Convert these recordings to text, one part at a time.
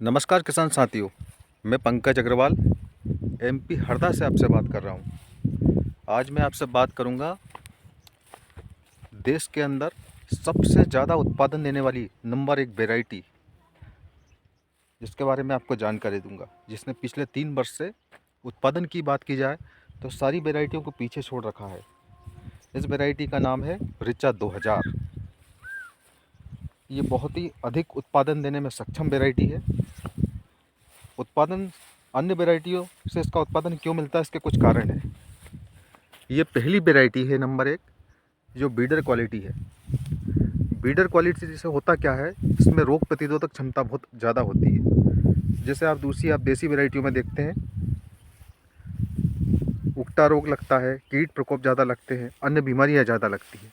नमस्कार किसान साथियों, मैं पंकज अग्रवाल एमपी हरदा से आपसे बात कर रहा हूं। आज मैं आपसे बात करूंगा देश के अंदर सबसे ज़्यादा उत्पादन देने वाली नंबर 1 वैरायटी, जिसके बारे में आपको जानकारी दूंगा, जिसने पिछले 3 वर्ष से उत्पादन की बात की जाए तो सारी वैरायटियों को पीछे छोड़ रखा है। इस वैरायटी का नाम है रिचा 2000। ये बहुत ही अधिक उत्पादन देने में सक्षम वैरायटी है। उत्पादन अन्य वैरायटियों से इसका उत्पादन क्यों मिलता है, इसके कुछ कारण हैं। ये पहली वैरायटी है नंबर 1 जो बीडर क्वालिटी है। बीडर क्वालिटी से होता क्या है, इसमें रोग प्रतिरोधक क्षमता बहुत ज़्यादा होती है। जैसे आप देसी वैरायटियों में देखते हैं, उगटा रोग लगता है, कीट प्रकोप ज़्यादा लगते हैं, अन्य बीमारियां ज़्यादा लगती हैं।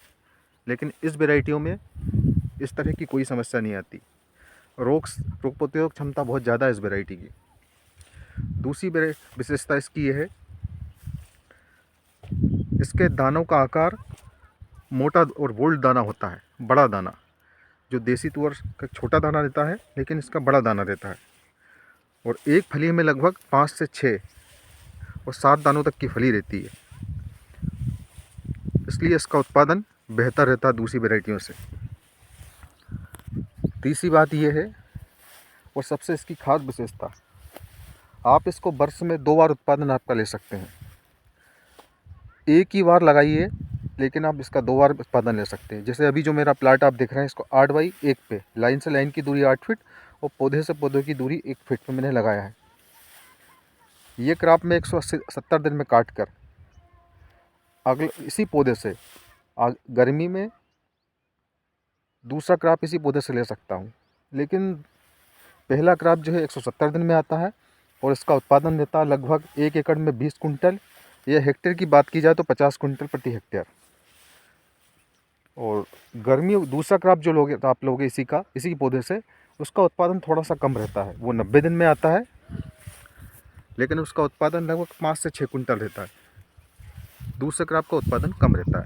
लेकिन इस वैरायटियों में इस तरह की कोई समस्या नहीं आती। रोग प्रतिरोधक क्षमता बहुत ज़्यादा है इस वैरायटी की। दूसरी विशेषता इसकी ये है, इसके दानों का आकार मोटा और बोल्ड दाना होता है, बड़ा दाना। जो देसी तुअर का छोटा दाना रहता है, लेकिन इसका बड़ा दाना रहता है। और एक फली में लगभग 5 से 6 और 7 दानों तक की फली रहती है। इसलिए इसका उत्पादन बेहतर रहता है दूसरी वैरायटियों से। तीसरी बात यह है, और सबसे इसकी खास विशेषता, आप इसको वर्ष में 2 बार उत्पादन आपका ले सकते हैं। एक ही बार लगाइए, लेकिन आप इसका 2 बार उत्पादन ले सकते हैं। जैसे अभी जो मेरा प्लाट आप देख रहे हैं, इसको 8x1 पे, लाइन से लाइन की दूरी 8 फीट और पौधे से पौधे की दूरी 1 फीट पे मैंने लगाया है। ये क्रॉप में 170 दिन में काट कर अगले इसी पौधे से गर्मी में दूसरा क्रॉप इसी पौधे से ले सकता हूँ। लेकिन पहला क्रॉप जो है 170 दिन में आता है और इसका उत्पादन देता है लगभग 1 एकड़ में 20 कुंटल, या हेक्टेयर की बात की जाए तो 50 कुंटल प्रति हेक्टेयर। और गर्मी दूसरा क्रॉप जो लोगे आप लोगे इसी पौधे से, उसका उत्पादन थोड़ा सा कम रहता है। वो 90 दिन में आता है, लेकिन उसका उत्पादन लगभग 5 से 6 कुंटल रहता है। दूसरे क्रॉप का उत्पादन कम रहता है।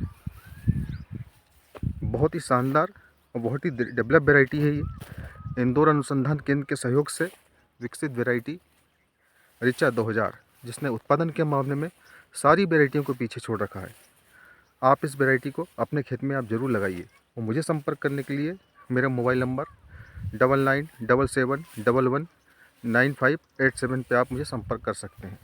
बहुत ही शानदार और बहुत ही डेवलप वैरायटी है ये। इंदौर अनुसंधान केंद्र के सहयोग से विकसित वैरायटी रिचा 2000, जिसने उत्पादन के मामले में सारी वैरायटियों को पीछे छोड़ रखा है। आप इस वैरायटी को अपने खेत में आप ज़रूर लगाइए। और मुझे संपर्क करने के लिए मेरा मोबाइल नंबर 9977119587 पे आप मुझे संपर्क कर सकते हैं।